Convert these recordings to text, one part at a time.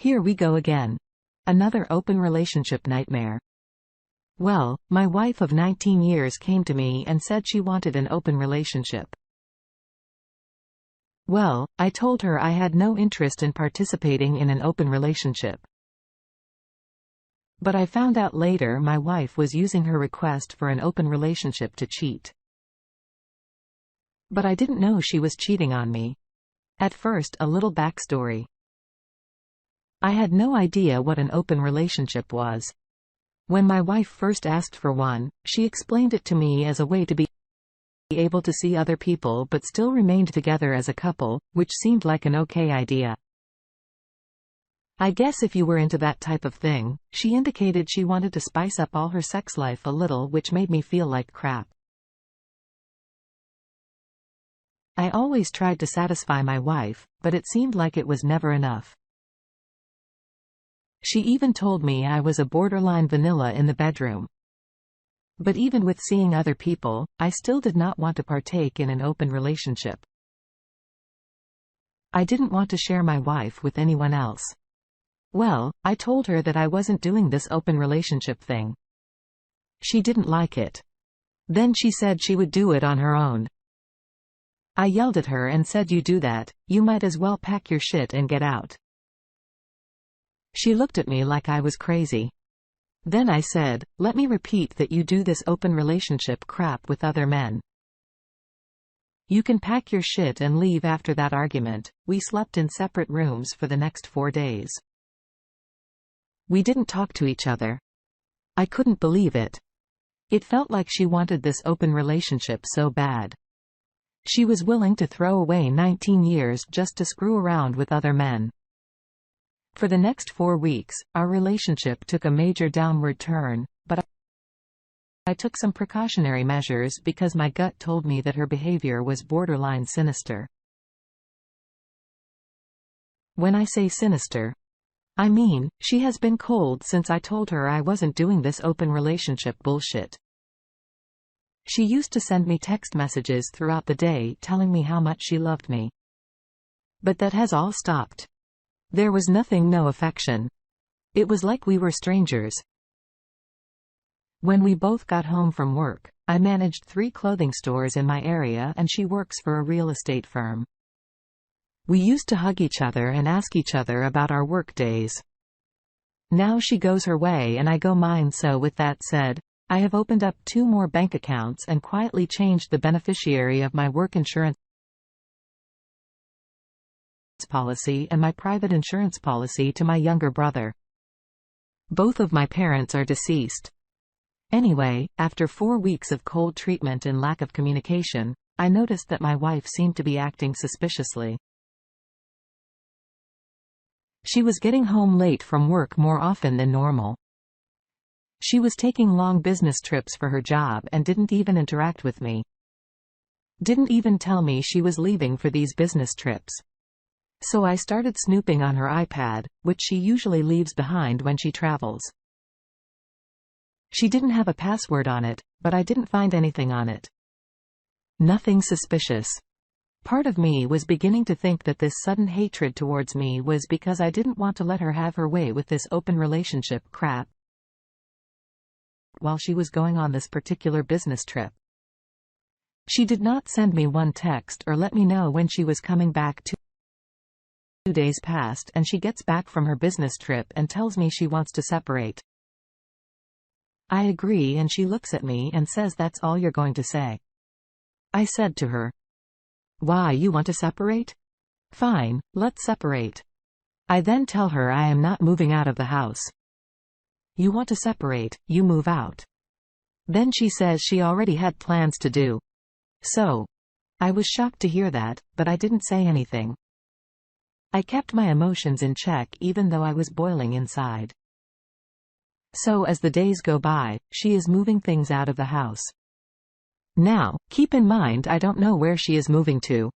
Here we go again. Another open relationship nightmare. Well, my wife of 19 years came to me and said she wanted an open relationship. Well, I told her I had no interest in participating in an open relationship. But I found out later my wife was using her request for an open relationship to cheat. But I didn't know she was cheating on me. At first, a little backstory. I had no idea what an open relationship was. When my wife first asked for one, she explained it to me as a way to be able to see other people but still remained together as a couple, which seemed like an okay idea. I guess if you were into that type of thing, she indicated she wanted to spice up all her sex life a little, which made me feel like crap. I always tried to satisfy my wife, but it seemed like it was never enough. She even told me I was a borderline vanilla in the bedroom. But even with seeing other people, I still did not want to partake in an open relationship. I didn't want to share my wife with anyone else. Well, I told her that I wasn't doing this open relationship thing. She didn't like it. Then she said she would do it on her own. I yelled at her and said, "You do that, you might as well pack your shit and get out." She looked at me like I was crazy. Then I said, "Let me repeat that you do this open relationship crap with other men. You can pack your shit and leave." After that argument, we slept in separate rooms for the next 4 days. We didn't talk to each other. I couldn't believe it. It felt like she wanted this open relationship so bad. She was willing to throw away 19 years just to screw around with other men. For the next 4 weeks, our relationship took a major downward turn, but I took some precautionary measures because my gut told me that her behavior was borderline sinister. When I say sinister, I mean, she has been cold since I told her I wasn't doing this open relationship bullshit. She used to send me text messages throughout the day telling me how much she loved me. But that has all stopped. There was nothing, no affection. It was like we were strangers. When we both got home from work, I managed 3 clothing stores in my area and she works for a real estate firm. We used to hug each other and ask each other about our work days. Now she goes her way and I go mine. So with that said, I have opened up 2 more bank accounts and quietly changed the beneficiary of my work insurance policy and my private insurance policy to my younger brother. Both of my parents are deceased. Anyway, after 4 weeks of cold treatment and lack of communication, I noticed that my wife seemed to be acting suspiciously. She was getting home late from work more often than normal. She was taking long business trips for her job and didn't even interact with me. Didn't even tell me she was leaving for these business trips. So I started snooping on her iPad, which she usually leaves behind when she travels. She didn't have a password on it, but I didn't find anything on it. Nothing suspicious. Part of me was beginning to think that this sudden hatred towards me was because I didn't want to let her have her way with this open relationship crap while she was going on this particular business trip. She did not send me one text or let me know when she was coming back. 2 days passed and she gets back from her business trip and tells me she wants to separate. I agree and she looks at me and says, "That's all you're going to say?" I said to her, "Why, you want to separate? Fine, let's separate." I then tell her I am not moving out of the house. "You want to separate, you move out." Then she says she already had plans to do so. I was shocked to hear that, but I didn't say anything. I kept my emotions in check even though I was boiling inside. So as the days go by, she is moving things out of the house. Now, keep in mind I don't know where she is moving to.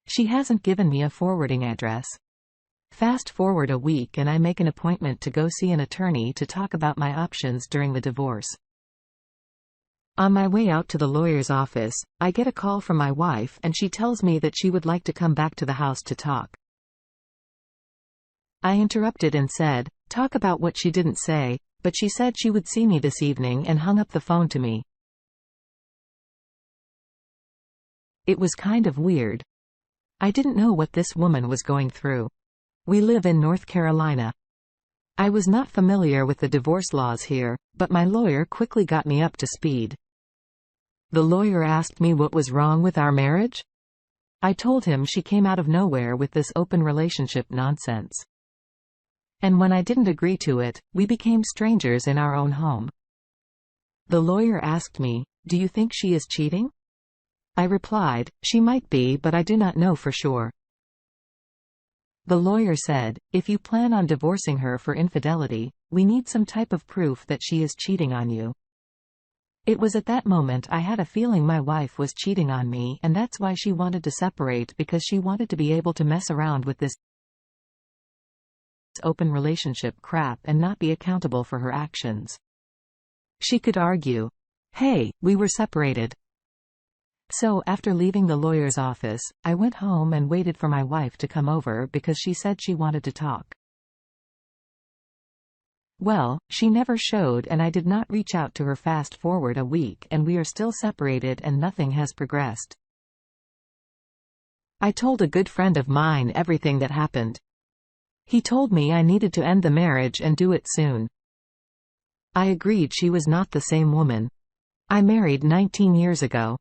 She hasn't given me a forwarding address. Fast forward a week and I make an appointment to go see an attorney to talk about my options during the divorce. On my way out to the lawyer's office, I get a call from my wife and she tells me that she would like to come back to the house to talk. I interrupted and said, "Talk about what she didn't say," but she said she would see me this evening and hung up the phone to me. It was kind of weird. I didn't know what this woman was going through. We live in North Carolina. I was not familiar with the divorce laws here, but my lawyer quickly got me up to speed. The lawyer asked me what was wrong with our marriage. I told him she came out of nowhere with this open relationship nonsense. And when I didn't agree to it, we became strangers in our own home. The lawyer asked me, "Do you think she is cheating?" I replied, "She might be, but I do not know for sure." The lawyer said, "If you plan on divorcing her for infidelity, we need some type of proof that she is cheating on you." It was at that moment I had a feeling my wife was cheating on me, and that's why she wanted to separate, because she wanted to be able to mess around with this open relationship crap and not be accountable for her actions. She could argue, "Hey, we were separated." So after leaving the lawyer's office, I went home and waited for my wife to come over because she said she wanted to talk. Well, she never showed, and I did not reach out to her. Fast forward a week and we are still separated and nothing has progressed. I told a good friend of mine everything that happened. He told me I needed to end the marriage and do it soon. I agreed she was not the same woman. I married 19 years ago.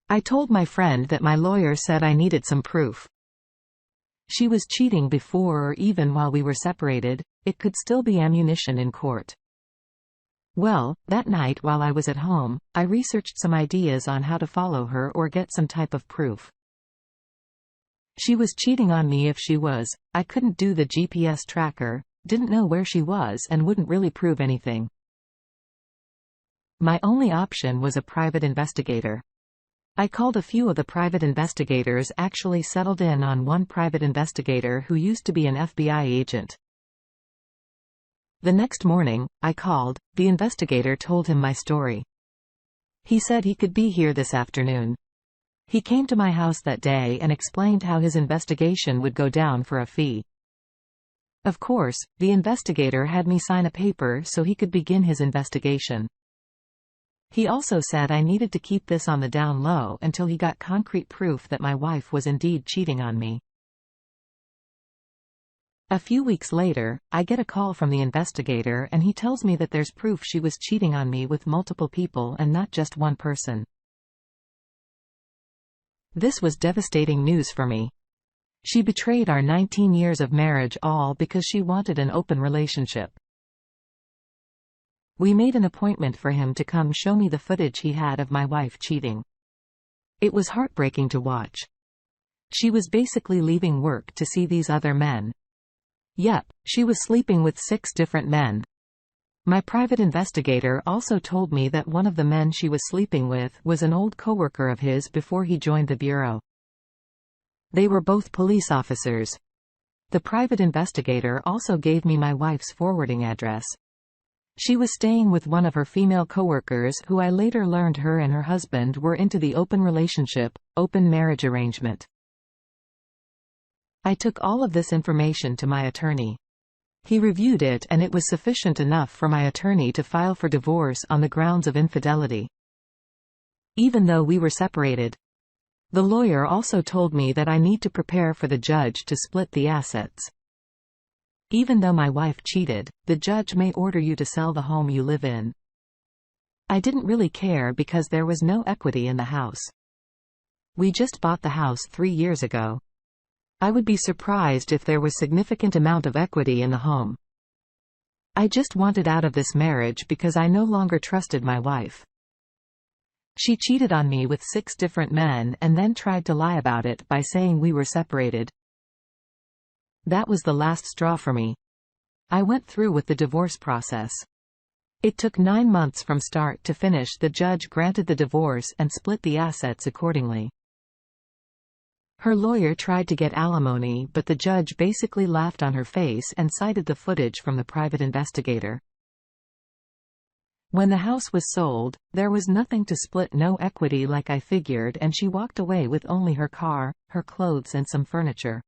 I told my friend that my lawyer said I needed some proof. She was cheating before or even while we were separated. It could still be ammunition in court. Well, that night while I was at home, I researched some ideas on how to follow her or get some type of proof. She was cheating on me if she was. I couldn't do the GPS tracker, didn't know where she was, and wouldn't really prove anything. My only option was a private investigator. I called a few of the private investigators, actually settled in on one private investigator who used to be an FBI agent. The next morning, I called. The investigator told him my story. He said he could be here this afternoon. He came to my house that day and explained how his investigation would go down for a fee. Of course, the investigator had me sign a paper so he could begin his investigation. He also said I needed to keep this on the down low until he got concrete proof that my wife was indeed cheating on me. A few weeks later, I get a call from the investigator and he tells me that there's proof she was cheating on me with multiple people and not just one person. This was devastating news for me. She betrayed our 19 years of marriage, all because she wanted an open relationship. We made an appointment for him to come show me the footage he had of my wife cheating. It was heartbreaking to watch. She was basically leaving work to see these other men. Yep, she was sleeping with 6 different men. My private investigator also told me that one of the men she was sleeping with was an old coworker of his before he joined the bureau. They were both police officers. The private investigator also gave me my wife's forwarding address. She was staying with one of her female coworkers who I later learned her and her husband were into the open relationship, open marriage arrangement. I took all of this information to my attorney. He reviewed it and it was sufficient enough for my attorney to file for divorce on the grounds of infidelity. Even though we were separated. The lawyer also told me that I need to prepare for the judge to split the assets. Even though my wife cheated, the judge may order you to sell the home you live in. I didn't really care because there was no equity in the house. We just bought the house 3 years ago. I would be surprised if there was significant amount of equity in the home. I just wanted out of this marriage because I no longer trusted my wife. She cheated on me with 6 different men and then tried to lie about it by saying we were separated. That was the last straw for me. I went through with the divorce process. It took 9 months from start to finish. The judge granted the divorce and split the assets accordingly. Her lawyer tried to get alimony, but the judge basically laughed on her face and cited the footage from the private investigator. When the house was sold, there was nothing to split, no equity like I figured, and she walked away with only her car, her clothes and some furniture.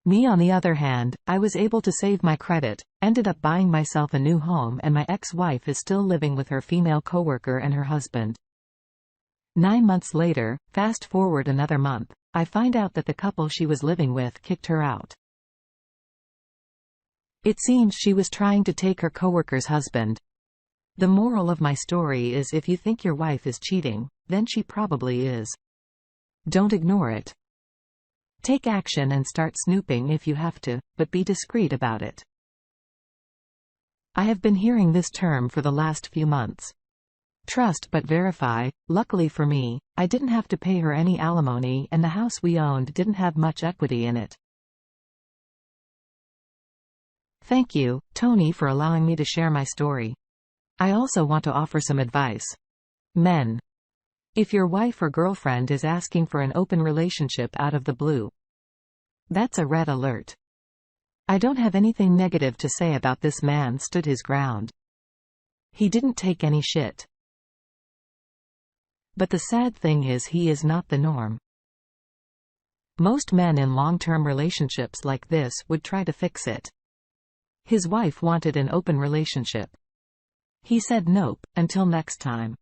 Me on the other hand, I was able to save my credit, ended up buying myself a new home, and my ex-wife is still living with her female coworker and her husband. 9 months later, fast forward another month, I find out that the couple she was living with kicked her out. It seems she was trying to take her coworker's husband. The moral of my story is, if you think your wife is cheating, then she probably is. Don't ignore it. Take action and start snooping if you have to, but be discreet about it. I have been hearing this term for the last few months. Trust but verify. Luckily for me, I didn't have to pay her any alimony, and the house we owned didn't have much equity in it. Thank you, Tony, for allowing me to share my story. I also want to offer some advice. Men. If your wife or girlfriend is asking for an open relationship out of the blue, that's a red alert. I don't have anything negative to say about this man. Stood his ground. He didn't take any shit. But the sad thing is, he is not the norm. Most men in long-term relationships like this would try to fix it. His wife wanted an open relationship. He said nope. Until next time.